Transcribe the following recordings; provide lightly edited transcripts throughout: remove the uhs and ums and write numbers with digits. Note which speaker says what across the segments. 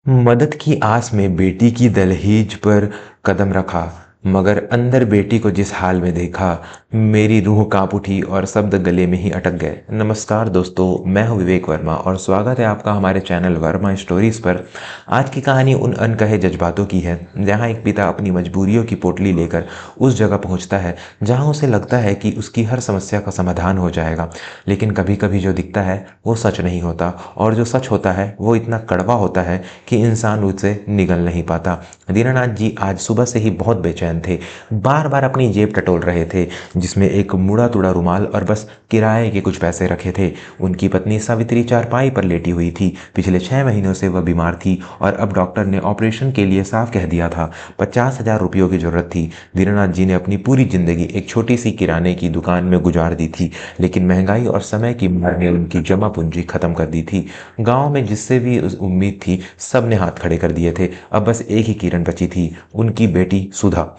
Speaker 1: मदद की आस में बेटी की दहलीज पर कदम रखा, मगर अंदर बेटी को जिस हाल में देखा, मेरी रूह कांप उठी और शब्द गले में ही अटक गए। नमस्कार दोस्तों, मैं हूं विवेक वर्मा और स्वागत है आपका हमारे चैनल वर्मा स्टोरीज पर। आज की कहानी उन अनकहे जज्बातों की है, जहां एक पिता अपनी मजबूरियों की पोटली लेकर उस जगह पहुंचता है जहां उसे लगता है कि उसकी हर समस्या का समाधान हो जाएगा। लेकिन कभी कभी जो दिखता है वो सच नहीं होता, और जो सच होता है वो इतना कड़वा होता है कि इंसान उससे निगल नहीं पाता। दीनानाथ जी आज सुबह से ही बहुत बेचैन थे। बार बार अपनी जेब टटोल रहे थे, जिसमें एक मुड़ा तुड़ा रुमाल और बस किराए के कुछ पैसे रखे थे। उनकी पत्नी सावित्री चारपाई पर लेटी हुई थी। पिछले 6 महीनों से वह बीमार थी और अब डॉक्टर ने ऑपरेशन के लिए साफ कह दिया था। 50,000 रुपयों की जरूरत थी। दीनानाथ जी ने अपनी पूरी जिंदगी एक छोटी सी किराने की दुकान में गुजार दी थी, लेकिन महंगाई और समय की मार ने उनकी जमा पूंजी खत्म कर दी थी। गांव में जिससे भी उम्मीद थी, सब ने हाथ खड़े कर दिए थे। अब बस एक ही किरण बची थी, उनकी बेटी सुधा।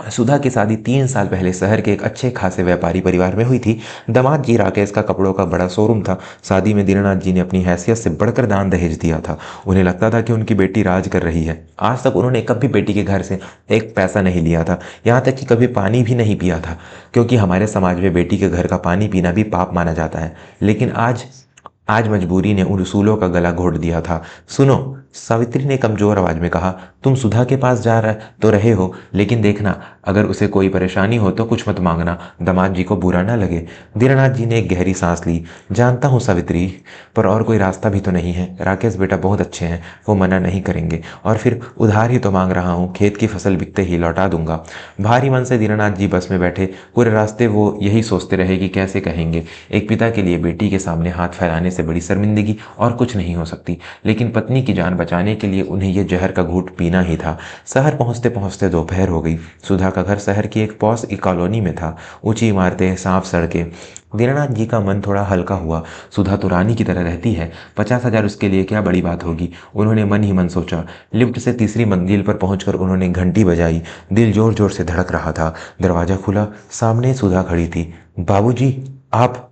Speaker 1: सुधा की शादी 3 साल पहले शहर के एक अच्छे खासे व्यापारी परिवार में हुई थी। दामाद जी राकेश का कपड़ों का बड़ा शोरूम था। शादी में दीनानाथ जी ने अपनी हैसियत से बढ़कर दान दहेज दिया था। उन्हें लगता था कि उनकी बेटी राज कर रही है। आज तक उन्होंने कभी बेटी के घर से एक पैसा नहीं लिया था, यहाँ तक कि कभी पानी भी नहीं पिया था, क्योंकि हमारे समाज में बेटी के घर का पानी पीना भी पाप माना जाता है। लेकिन आज आज मजबूरी ने उन उसूलों का गला घोट दिया था। सुनो, सावित्री ने कमजोर आवाज में कहा, तुम सुधा के पास जा रहे तो रहे हो, लेकिन देखना, अगर उसे कोई परेशानी हो तो कुछ मत मांगना, दामाद जी को बुरा ना लगे। दीनानाथ जी ने एक गहरी सांस ली। जानता हूँ सावित्री, पर और कोई रास्ता भी तो नहीं है। राकेश बेटा बहुत अच्छे हैं, वो मना नहीं करेंगे। और फिर उधार ही तो मांग रहा हूँ, खेत की फसल बिकते ही लौटा दूंगा। भारी मन से दीनानाथ जी बस में बैठे। पूरे रास्ते वो यही सोचते रहे कि कैसे कहेंगे। एक पिता के लिए बेटी के सामने हाथ फैलाने से बड़ी शर्मिंदगी और कुछ नहीं हो सकती, लेकिन पत्नी की जान बचाने के लिए उन्हें यह जहर का घूंट पीना ही था। शहर पहुंचते पहुंचते दोपहर हो गई। सुधा का घर शहर की एक पॉश कॉलोनी में था। ऊंची इमारतें, साफ सड़कें। दीनानाथ जी का मन थोड़ा हल्का हुआ। सुधा तो रानी की तरह रहती है, 50,000 उसके लिए क्या बड़ी बात होगी, उन्होंने मन ही मन सोचा। लिफ्ट से तीसरी मंजिल पर पहुंचकर उन्होंने घंटी बजाई। दिल जोर जोर से धड़क रहा था। दरवाजा खुला, सामने सुधा खड़ी थी। बाबूजी, आप।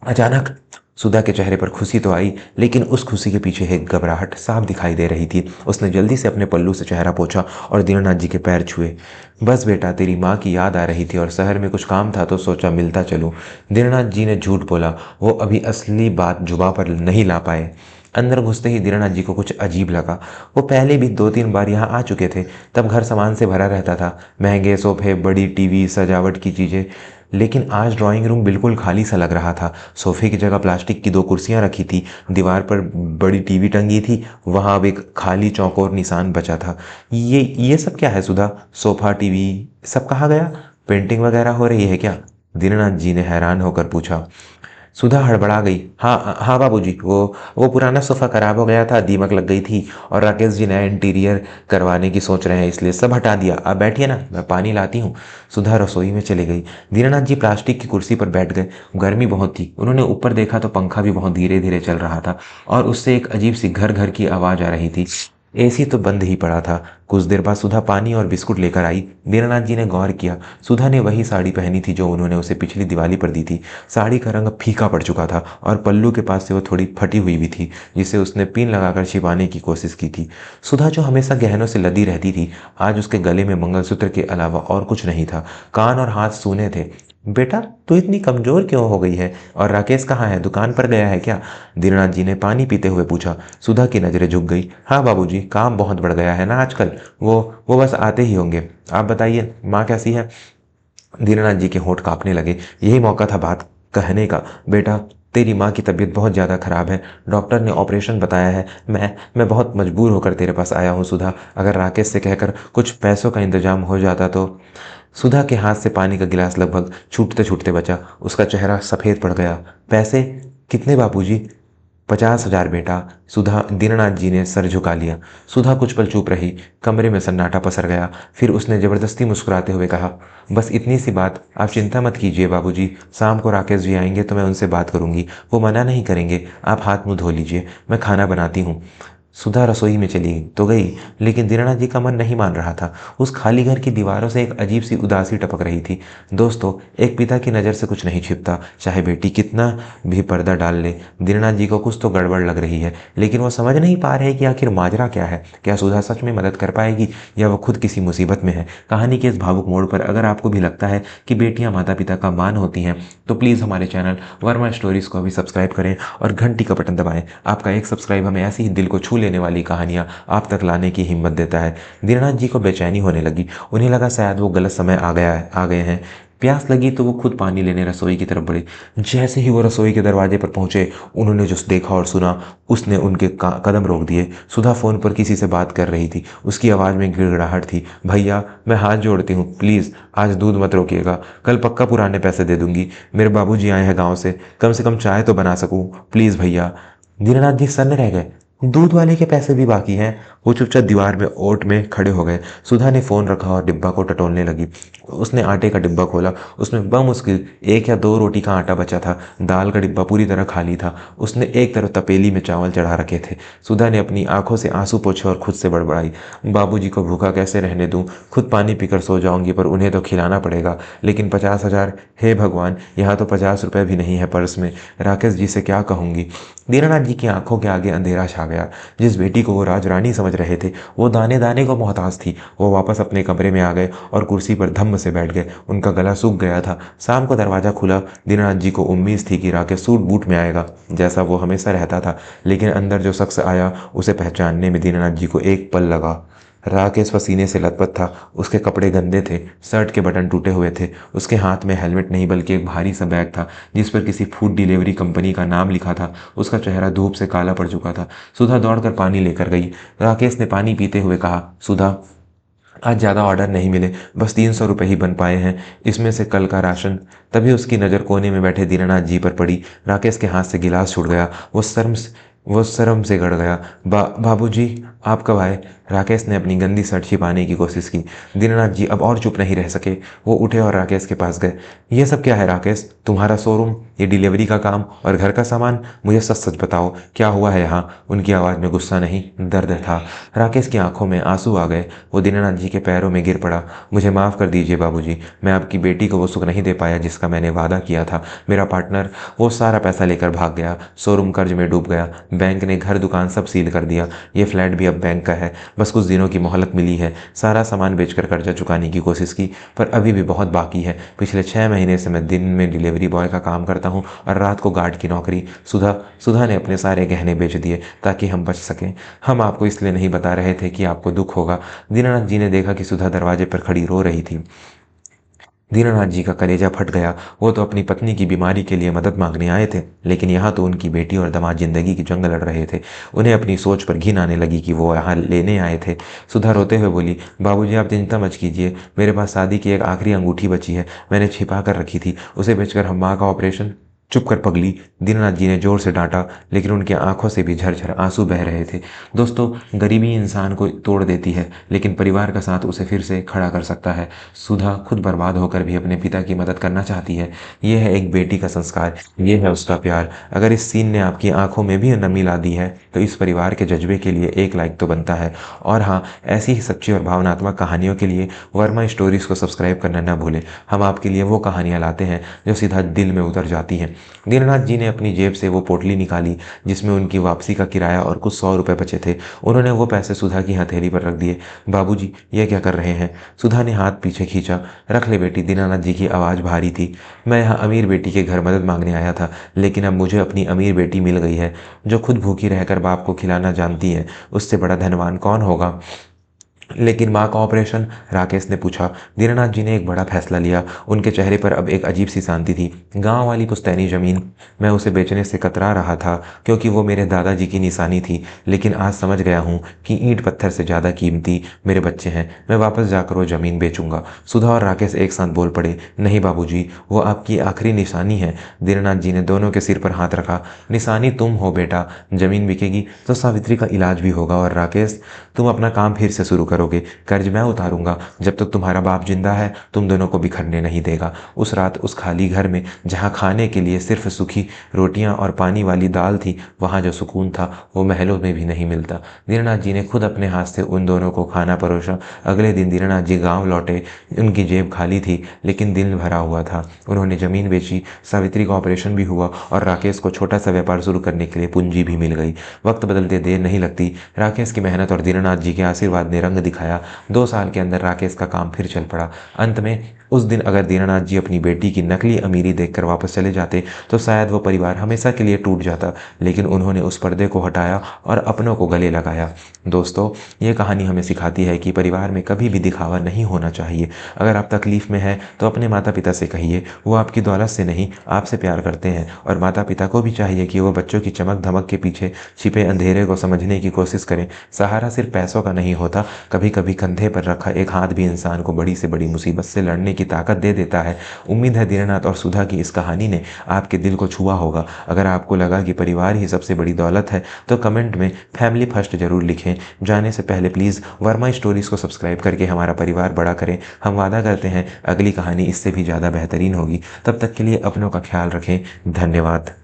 Speaker 1: अचानक सुधा के चेहरे पर खुशी तो आई, लेकिन उस खुशी के पीछे एक घबराहट साफ दिखाई दे रही थी। उसने जल्दी से अपने पल्लू से चेहरा पोंछा और दीनानाथ जी के पैर छुए। बस बेटा, तेरी माँ की याद आ रही थी और शहर में कुछ काम था तो सोचा मिलता चलूं। दीनानाथ जी ने झूठ बोला, वो अभी असली बात जुबां पर नहीं ला पाए। अंदर घुसते ही दीनानाथ जी को कुछ अजीब लगा। वो पहले भी 2-3 बार यहाँ आ चुके थे। तब घर सामान से भरा रहता था, महंगे सोफे, बड़ी टीवी, सजावट की चीजें। लेकिन आज ड्राइंग रूम बिल्कुल खाली सा लग रहा था। सोफे की जगह प्लास्टिक की 2 कुर्सियां रखी थी। दीवार पर बड़ी टीवी टंगी थी। वहां अब एक खाली चौकोर निशान बचा था। ये सब क्या है सुधा? सोफा, टीवी, सब कहाँ गया? पेंटिंग वगैरह हो रही है क्या? दीनानाथ जी ने हैरान होकर पूछा। सुधा हड़बड़ा गई। हाँ हाँ बाबूजी, वो पुराना सोफा खराब हो गया था, दीमक लग गई थी, और राकेश जी नया इंटीरियर करवाने की सोच रहे हैं, इसलिए सब हटा दिया। आप बैठिए ना, मैं पानी लाती हूँ। सुधा रसोई में चली गई। दीनानाथ जी प्लास्टिक की कुर्सी पर बैठ गए। गर्मी बहुत थी। उन्होंने ऊपर देखा तो पंखा भी बहुत धीरे धीरे चल रहा था, और उससे एक अजीब सी घर घर की आवाज आ रही थी। एसी तो बंद ही पड़ा था। कुछ देर बाद सुधा पानी और बिस्कुट लेकर आई। दीनानाथ जी ने गौर किया, सुधा ने वही साड़ी पहनी थी जो उन्होंने उसे पिछली दिवाली पर दी थी। साड़ी का रंग फीका पड़ चुका था और पल्लू के पास से वो थोड़ी फटी हुई भी थी, जिसे उसने पिन लगाकर छिपाने की कोशिश की थी। सुधा जो हमेशा गहनों से लदी रहती थी, आज उसके गले में मंगलसूत्र के अलावा और कुछ नहीं था। कान और हाथ सूने थे। बेटा, तू इतनी कमजोर क्यों हो गई है? और राकेश कहाँ है? दुकान पर गया है क्या? दीनानाथ जी ने पानी पीते हुए पूछा। सुधा की नजरें झुक गई। हाँ बाबूजी, काम बहुत बढ़ गया है ना आजकल। वो बस आते ही होंगे। आप बताइए, माँ कैसी है? दीनानाथ जी के होंठ कांपने लगे। यही मौका था बात कहने का। बेटा, तेरी माँ की तबीयत बहुत ज़्यादा खराब है। डॉक्टर ने ऑपरेशन बताया है। मैं बहुत मजबूर होकर तेरे पास आया हूँ सुधा। अगर राकेश से कहकर कुछ पैसों का इंतजाम हो जाता तो। सुधा के हाथ से पानी का गिलास लगभग छूटते छूटते बचा। उसका चेहरा सफ़ेद पड़ गया। पैसे? कितने बाबूजी? 50,000 बेटा। सुधा दीनानाथ जी ने सर झुका लिया। सुधा कुछ पल चुप रही। कमरे में सन्नाटा पसर गया। फिर उसने जबरदस्ती मुस्कुराते हुए कहा, बस इतनी सी बात, आप चिंता मत कीजिए बाबूजी। शाम को राकेश जी आएंगे तो मैं उनसे बात करूंगी, वो मना नहीं करेंगे। आप हाथ मुंह धो लीजिए, मैं खाना बनाती हूँ। सुधा रसोई में चली गई तो गई, लेकिन दीनानाथ जी का मन नहीं मान रहा था। उस खाली घर की दीवारों से एक अजीब सी उदासी टपक रही थी। दोस्तों, एक पिता की नज़र से कुछ नहीं छिपता, चाहे बेटी कितना भी पर्दा डाल ले। दीनानाथ जी को कुछ तो गड़बड़ लग रही है, लेकिन वो समझ नहीं पा रहे कि आखिर माजरा क्या है। क्या सुधा सच में मदद कर पाएगी या वो खुद किसी मुसीबत में है। कहानी के इस भावुक मोड़ पर अगर आपको भी लगता है कि बेटियां माता पिता का मान होती हैं, तो प्लीज़ हमारे चैनल वर्मा स्टोरीज़ को अभी सब्सक्राइब करें और घंटी का बटन दबाएं। आपका एक सब्सक्राइब हमें ऐसी ही दिल को छू लेने वाली कहानियां आप तक लाने की हिम्मत देता है। दीनानाथ जी को बेचैनी होने लगी। उन्हें लगा शायद वो गलत समय आ गए हैं। प्यास लगी तो वो खुद पानी लेने रसोई की तरफ बढ़े। जैसे ही वो रसोई के दरवाजे पर पहुंचे, उन्होंने जो देखा और सुना उसने उनके कदम रोक दिए। सुधा फोन पर किसी से बात कर रही थी। उसकी आवाज़ में गिड़गिड़ाहट थी। भैया, मैं हाथ जोड़ती हूँ, प्लीज़ आज दूध मत रोकिएगा, कल पक्का पुराने पैसे दे दूंगी। मेरे बाबूजी आए हैं गाँव से कम चाय तो बना सकूँ, प्लीज़ भैया। दीनानाथ जी सन्न रह गए। दूध वाले के पैसे भी बाकी हैं। वो चुपचाप दीवार में ओट में खड़े हो गए। सुधा ने फ़ोन रखा और डिब्बा को टटोलने लगी। उसने आटे का डिब्बा खोला। उसमें बमुश्किल 1 या 2 रोटी का आटा बचा था। दाल का डिब्बा पूरी तरह खाली था। उसने एक तरफ तपेली में चावल चढ़ा रखे थे। सुधा ने अपनी आंखों से आंसू पोंछे और खुद से बड़बड़ाई, बाबूजी को भूखा कैसे रहने दूं? खुद पानी पीकर सो जाऊंगी, पर उन्हें तो खिलाना पड़ेगा। लेकिन 50,000, हे भगवान, यहाँ तो 50 रुपये भी नहीं है पर्स में। राकेश जी से क्या कहूँगी? दीनानाथ जी की आंखों के आगे अंधेरा छा गया। जिस बेटी को वो राजरानी समझ रहे थे, वो दाने दाने को मोहताज थी। वो वापस अपने कमरे में आ गए और कुर्सी पर धम्म से बैठ गए। उनका गला सूख गया था। शाम को दरवाज़ा खुला। दीनानाथ जी को उम्मीद थी कि राकेश सूट बूट में आएगा, जैसा वो हमेशा रहता था। लेकिन अंदर जो शख्स आया, उसे पहचानने में दीनानाथ जी को एक पल लगा। राकेश पसीने से लथपथ था। उसके कपड़े गंदे थे, शर्ट के बटन टूटे हुए थे। उसके हाथ में हेलमेट नहीं बल्कि एक भारी सा बैग था, जिस पर किसी फूड डिलीवरी कंपनी का नाम लिखा था। उसका चेहरा धूप से काला पड़ चुका था। सुधा दौड़कर पानी लेकर गई। राकेश ने पानी पीते हुए कहा, सुधा, आज ज़्यादा ऑर्डर नहीं मिले, बस 300 रुपये ही बन पाए हैं, इसमें से कल का राशन। तभी उसकी नज़र कोने में बैठे दीनानाथ जी पर पड़ी। राकेश के हाथ से गिलास छूट गया। वो शर्म से गड़ गया। बाबूजी, आप कब आए? राकेश ने अपनी गंदी शर्ट छिपाने की कोशिश की। दीनानाथ जी अब और चुप नहीं रह सके। वो उठे और राकेश के पास गए। ये सब क्या है राकेश? तुम्हारा शोरूम, ये डिलीवरी का काम और घर का सामान? मुझे सच सच बताओ, क्या हुआ है यहाँ? उनकी आवाज़ में गुस्सा नहीं, दर्द था। राकेश की आंखों में आंसू आ गए। वो दीनानाथ जी के पैरों में गिर पड़ा। मुझे माफ़ कर दीजिए बाबूजी, मैं आपकी बेटी को वो सुख नहीं दे पाया जिसका मैंने वादा किया था। मेरा पार्टनर, वो सारा पैसा लेकर भाग गया। शोरूम कर्ज में डूब गया। बैंक ने घर दुकान सब सील कर दिया। ये फ्लैट भी अब बैंक का है। बस कुछ दिनों की मोहलत मिली है। सारा सामान बेचकर कर्जा चुकाने की कोशिश की, पर अभी भी बहुत बाकी है। पिछले 6 महीने से मैं दिन में डिलीवरी बॉय का काम करता हूँ और रात को गार्ड की नौकरी। सुधा ने अपने सारे गहने बेच दिए ताकि हम बच सकें। हम आपको इसलिए नहीं बता रहे थे कि आपको दुख होगा। दीनानाथ जी ने देखा कि सुधा दरवाजे पर खड़ी रो रही थी। दीनानाथ जी का कलेजा फट गया। वो तो अपनी पत्नी की बीमारी के लिए मदद मांगने आए थे, लेकिन यहाँ तो उनकी बेटी और दामाद जिंदगी की जंग लड़ रहे थे। उन्हें अपनी सोच पर घिन आने लगी कि वो यहाँ लेने आए थे। सुधा रोते हुए बोली, बाबूजी आप चिंता मत कीजिए, मेरे पास शादी की एक आखिरी अंगूठी बची है, मैंने छिपा कर रखी थी, उसे बेचकर हम माँ का ऑपरेशन। चुप कर पगली, दीनानाथ जी ने जोर से डांटा, लेकिन उनकी आंखों से भी झरझर आंसू बह रहे थे। दोस्तों, गरीबी इंसान को तोड़ देती है, लेकिन परिवार का साथ उसे फिर से खड़ा कर सकता है। सुधा खुद बर्बाद होकर भी अपने पिता की मदद करना चाहती है। ये है एक बेटी का संस्कार, ये है उसका प्यार। अगर इस सीन ने आपकी आंखों में भी नमी ला दी है, तो इस परिवार के जज्बे के लिए एक लाइक तो बनता है। और हाँ, ऐसी ही सच्ची और भावनात्मक कहानियों के लिए वर्मा स्टोरीज़ को सब्सक्राइब करना ना भूलें। हम आपके लिए वो कहानियाँ लाते हैं जो सीधा दिल में उतर जाती हैं। दीनानाथ जी ने अपनी जेब से वो पोटली निकाली जिसमें उनकी वापसी का किराया और कुछ 100 रुपये बचे थे। उन्होंने वो पैसे सुधा की हथेली पर रख दिए। बाबूजी, ये क्या कर रहे हैं? सुधा ने हाथ पीछे खींचा। रख ले बेटी, दीनानाथ जी की आवाज़ भारी थी। मैं यहाँ अमीर बेटी के घर मदद मांगने आया था, लेकिन अब मुझे अपनी अमीर बेटी मिल गई है, जो खुद भूखी रहकर बाप को खिलाना जानती है। उससे बड़ा धनवान कौन होगा? लेकिन माँ का ऑपरेशन? राकेश ने पूछा। दीनानाथ जी ने एक बड़ा फैसला लिया। उनके चेहरे पर अब एक अजीब सी शांति थी। गांव वाली पुश्तैनी ज़मीन, मैं उसे बेचने से कतरा रहा था क्योंकि वो मेरे दादाजी की निशानी थी, लेकिन आज समझ गया हूँ कि ईंट पत्थर से ज़्यादा कीमती मेरे बच्चे हैं। मैं वापस जाकर वो ज़मीन बेचूंगा। सुधा और राकेश एक साथ बोल पड़े, नहीं बाबूजी, वो आपकी आखिरी निशानी है। दीनानाथ जी ने दोनों के सिर पर हाथ रखा। निशानी तुम हो बेटा, ज़मीन बिकेगी तो सावित्री का इलाज भी होगा, और राकेश, तुम अपना काम फिर से शुरू करो। करोगे? कर्ज मैं उतारूंगा। जब तक तुम्हारा बाप जिंदा है तुम दोनों को बिखरने नहीं देगा। उस रात उस खाली घर में जहाँ खाने के लिए सिर्फ सूखी रोटियां और पानी वाली दाल थी, वहाँ जो सुकून था वो महलों में भी नहीं मिलता। दीनानाथ जी ने खुद अपने हाथ से उन दोनों को खाना परोसा। अगले दिन दीनानाथ जी गाँव लौटे। उनकी जेब खाली थी लेकिन दिल भरा हुआ था। उन्होंने जमीन बेची, सावित्री का ऑपरेशन भी हुआ और राकेश को छोटा सा व्यापार शुरू करने के लिए पूंजी भी मिल गई। वक्त बदलते देर नहीं लगती। राकेश की मेहनत और दीनानाथ जी के आशीर्वाद ने रंग दिखाया। 2 साल के अंदर राकेश का काम फिर चल पड़ा। अंत में उस दिन अगर दीनानाथ जी अपनी बेटी की नकली अमीरी देखकर वापस चले जाते तो शायद वो परिवार हमेशा के लिए टूट जाता, लेकिन उन्होंने उस पर्दे को हटाया और अपनों को गले लगाया। दोस्तों, ये कहानी हमें सिखाती है कि परिवार में कभी भी दिखावा नहीं होना चाहिए। अगर आप तकलीफ में हैं तो अपने माता पिता से कहिए, वो आपकी दौलत से नहीं आपसे प्यार करते हैं। और माता पिता को भी चाहिए कि वो बच्चों की चमक धमक के पीछे छिपे अंधेरे को समझने की कोशिश करें। सहारा सिर्फ पैसों का नहीं होता, कभी कभी कंधे पर रखा एक हाथ भी इंसान को बड़ी से बड़ी मुसीबत से लड़ने की ताकत दे देता है। उम्मीद है दीनानाथ और सुधा की इस कहानी ने आपके दिल को छुआ होगा। अगर आपको लगा कि परिवार ही सबसे बड़ी दौलत है तो कमेंट में फैमिली फर्स्ट जरूर लिखें। जाने से पहले प्लीज़ वर्मा स्टोरीज को सब्सक्राइब करके हमारा परिवार बड़ा करें। हम वादा करते हैं अगली कहानी इससे भी ज़्यादा बेहतरीन होगी। तब तक के लिए अपनों का ख्याल रखें। धन्यवाद।